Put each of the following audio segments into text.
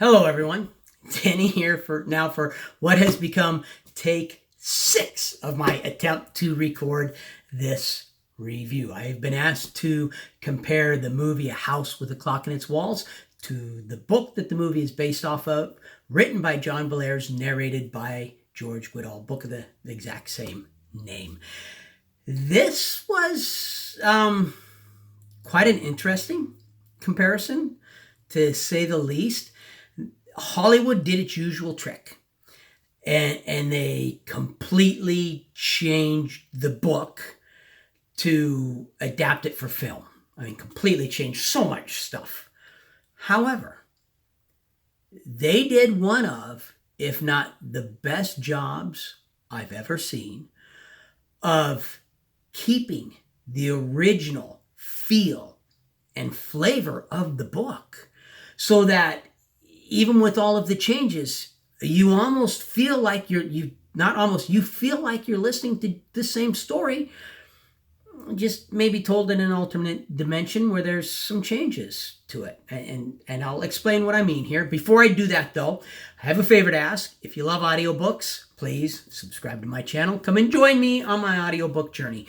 Hello, everyone. Danny here for what has become take 6 of my attempt to record this review. I have been asked to compare the movie A House with a Clock in Its Walls to the book that the movie is based off of, written by John Bellairs, narrated by George Guidall, book of the exact same name. This was quite an interesting comparison, to say the least. Hollywood did its usual trick, and they completely changed the book to adapt it for film. I mean, completely changed so much stuff. However, they did one of, if not the best jobs I've ever seen, of keeping the original feel and flavor of the book, so that even with all of the changes, you almost feel like you feel like you're listening to the same story, just maybe told in an alternate dimension where there's some changes to it. And I'll explain what I mean here. Before I do that, though, I have a favor to ask. If you love audiobooks, please subscribe to my channel. Come and join me on my audiobook journey.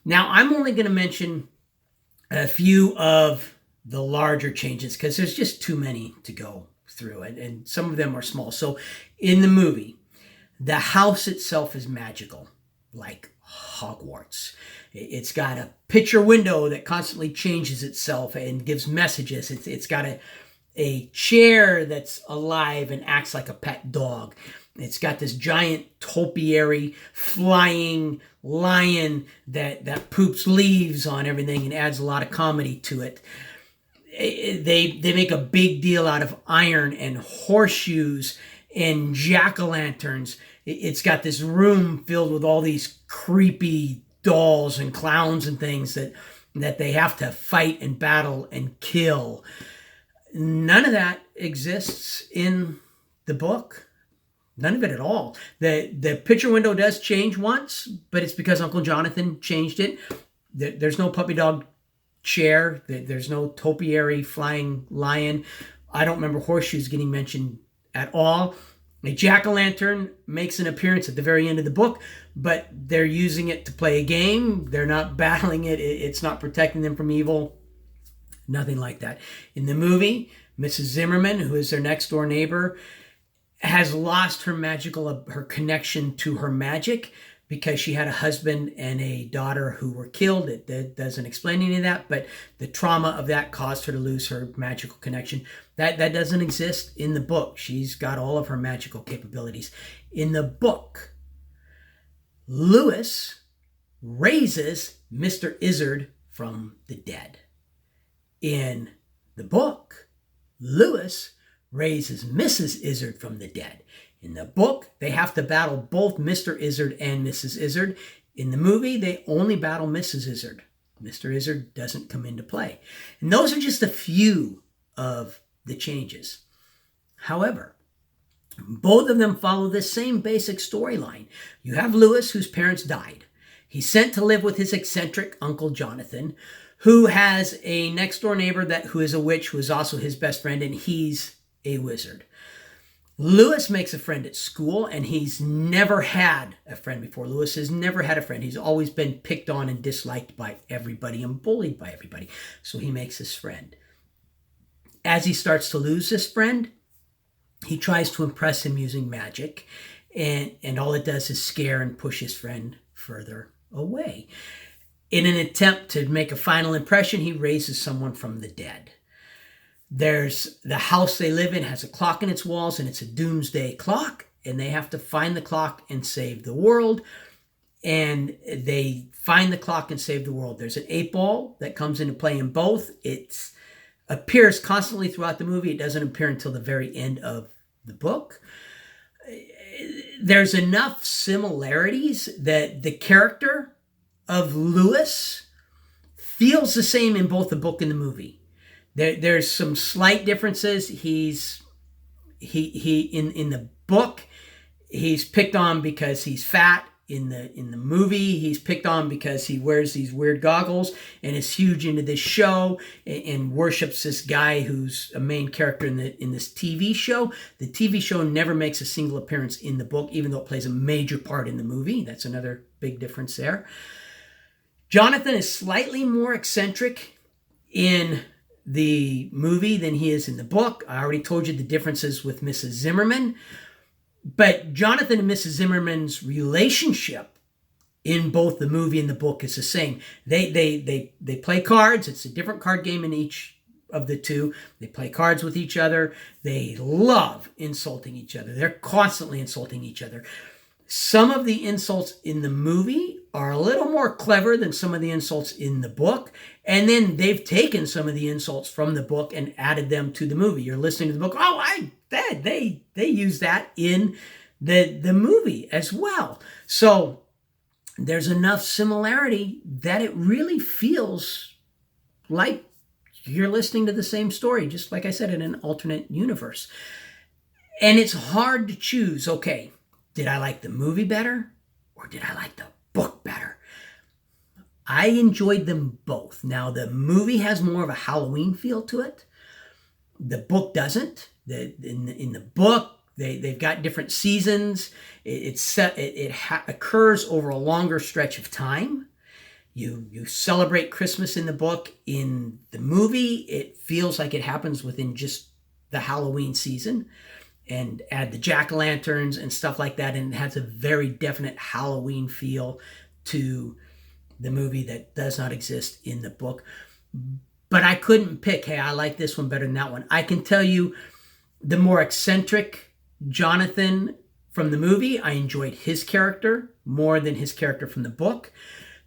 Now, I'm only going to mention a few of the larger changes because there's just too many to go through, and some of them are small. So in the movie, the house itself is magical, like Hogwarts. It's got a picture window that constantly changes itself and gives messages. It's got a chair that's alive and acts like a pet dog. It's got this giant topiary flying lion that poops leaves on everything and adds a lot of comedy to it. They make a big deal out of iron and horseshoes and jack-o'-lanterns. It's got this room filled with all these creepy dolls and clowns and things that they have to fight and battle and kill. None of that exists in the book. None of it at all. The picture window does change once, but it's because Uncle Jonathan changed it. There's no puppy dog chair. There's no topiary flying lion. I don't remember horseshoes getting mentioned at all. A jack-o'-lantern makes an appearance at the very end of the book, but they're using it to play a game. They're not battling it. It's not protecting them from evil. Nothing like that. In the movie, Mrs. Zimmerman, who is their next-door neighbor, has lost her connection to her magic, because she had a husband and a daughter who were killed. It doesn't explain any of that, but the trauma of that caused her to lose her magical connection. That doesn't exist in the book. She's got all of her magical capabilities. In the book, Lewis raises Mr. Izzard from the dead. In the book, Lewis raises Mrs. Izzard from the dead. In the book, they have to battle both Mr. Izzard and Mrs. Izzard. In the movie, they only battle Mrs. Izzard. Mr. Izzard doesn't come into play. And those are just a few of the changes. However, both of them follow the same basic storyline. You have Lewis, whose parents died. He's sent to live with his eccentric Uncle Jonathan, who has a next-door neighbor who is a witch, who is also his best friend, and he's a wizard. Lewis makes a friend at school, and he's never had a friend before. Lewis has never had a friend. He's always been picked on and disliked by everybody and bullied by everybody. So he makes his friend. As he starts to lose this friend, he tries to impress him using magic, and all it does is scare and push his friend further away. In an attempt to make a final impression, he raises someone from the dead. There's the house they live in has a clock in its walls, and it's a doomsday clock, and they have to find the clock and save the world. And they find the clock and save the world. There's an 8-ball that comes into play in both. It appears constantly throughout the movie. It doesn't appear until the very end of the book. There's enough similarities that the character of Lewis feels the same in both the book and the movie. There's some slight differences. He in the book, he's picked on because he's fat in the movie. He's picked on because he wears these weird goggles and is huge into this show and worships this guy who's a main character in this TV show. The TV show never makes a single appearance in the book, even though it plays a major part in the movie. That's another big difference there. Jonathan is slightly more eccentric in the movie than he is in the book. I already told you the differences with Mrs. Zimmerman. But Jonathan and Mrs. Zimmerman's relationship in both the movie and the book is the same. They play cards. It's a different card game in each of the two. They play cards with each other. They love insulting each other. They're constantly insulting each other. Some of the insults in the movie are a little more clever than some of the insults in the book. And then they've taken some of the insults from the book and added them to the movie. You're listening to the book. Oh, they use that in the movie as well. So there's enough similarity that it really feels like you're listening to the same story, just like I said, in an alternate universe. And it's hard to choose, okay, did I like the movie better or did I like the book better? I enjoyed them both. Now, the movie has more of a Halloween feel to it. The book doesn't. In the book, they've got different seasons. It occurs over a longer stretch of time. You celebrate Christmas in the book. In the movie, it feels like it happens within just the Halloween season, and add the jack-o'-lanterns and stuff like that, and it has a very definite Halloween feel to the movie that does not exist in the book. But I couldn't pick, hey, I like this one better than that one. I can tell you the more eccentric Jonathan from the movie, I enjoyed his character more than his character from the book.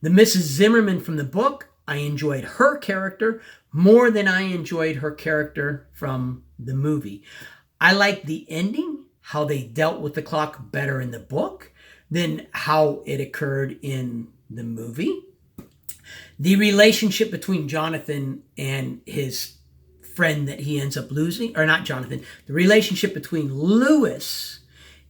The Mrs. Zimmerman from the book, I enjoyed her character more than I enjoyed her character from the movie. I like the ending, how they dealt with the clock better in the book than how it occurred in the movie. The relationship between Jonathan and his friend that he ends up losing, or not Jonathan, the relationship between Lewis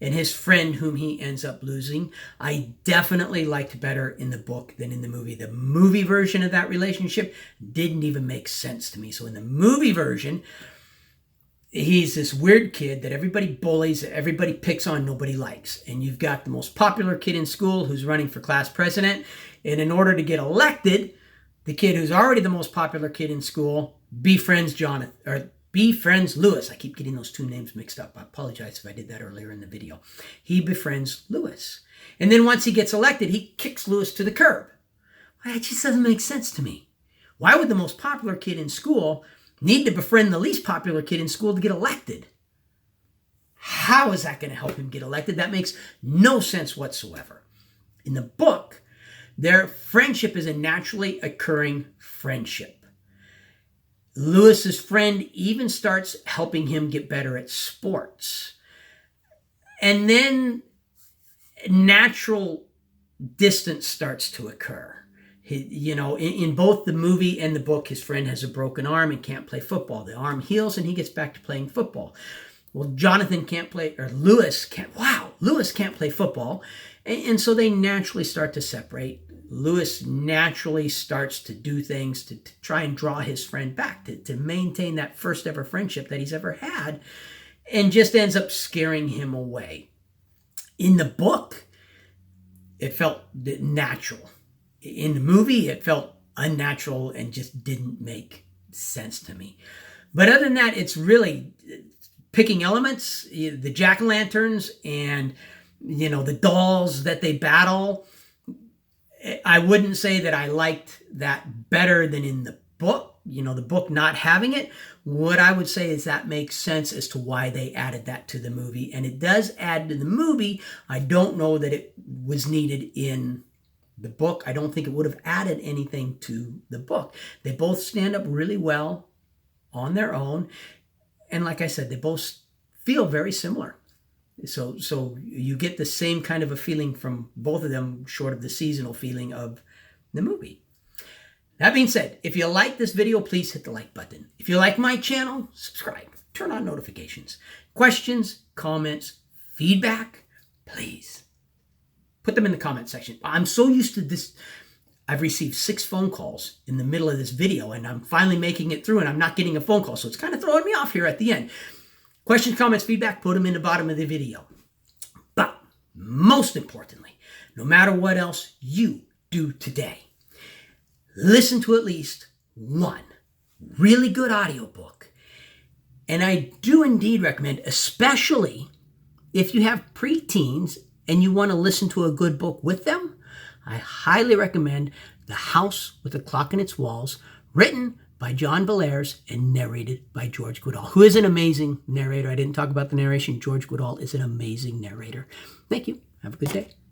and his friend whom he ends up losing, I definitely liked better in the book than in the movie. The movie version of that relationship didn't even make sense to me. So in the movie version, he's this weird kid that everybody bullies, that everybody picks on, nobody likes. And you've got the most popular kid in school who's running for class president. And in order to get elected, the kid who's already the most popular kid in school befriends Lewis. I keep getting those two names mixed up. I apologize if I did that earlier in the video. He befriends Lewis. And then once he gets elected, he kicks Lewis to the curb. That just doesn't make sense to me. Why would the most popular kid in school need to befriend the least popular kid in school to get elected? How is that going to help him get elected? That makes no sense whatsoever. In the book, their friendship is a naturally occurring friendship. Lewis's friend even starts helping him get better at sports. And then natural distance starts to occur. In both the movie and the book, his friend has a broken arm and can't play football. The arm heals and he gets back to playing football. Well, Lewis can't play football. And so they naturally start to separate. Lewis naturally starts to do things to try and draw his friend back, to maintain that first ever friendship that he's ever had, and just ends up scaring him away. In the book, it felt natural. In the movie, it felt unnatural and just didn't make sense to me. But other than that, it's really picking elements, the jack-o'-lanterns and, the dolls that they battle. I wouldn't say that I liked that better than in the book, the book not having it. What I would say is that makes sense as to why they added that to the movie. And it does add to the movie. I don't know that it was needed in the book. I don't think it would have added anything to the book. They both stand up really well on their own. And like I said, they both feel very similar. So you get the same kind of a feeling from both of them, short of the seasonal feeling of the movie. That being said, if you like this video, please hit the like button. If you like my channel, subscribe. Turn on notifications. Questions, comments, feedback, please put them in the comment section. I'm so used to this. I've received 6 phone calls in the middle of this video, and I'm finally making it through, and I'm not getting a phone call. So it's kind of throwing me off here at the end. Questions, comments, feedback, put them in the bottom of the video. But most importantly, no matter what else you do today, listen to at least one really good audiobook. And I do indeed recommend, especially if you have preteens and you want to listen to a good book with them, I highly recommend The House with a Clock in Its Walls, written by John Bellairs and narrated by George Guidall, who is an amazing narrator. I didn't talk about the narration. George Guidall is an amazing narrator. Thank you. Have a good day.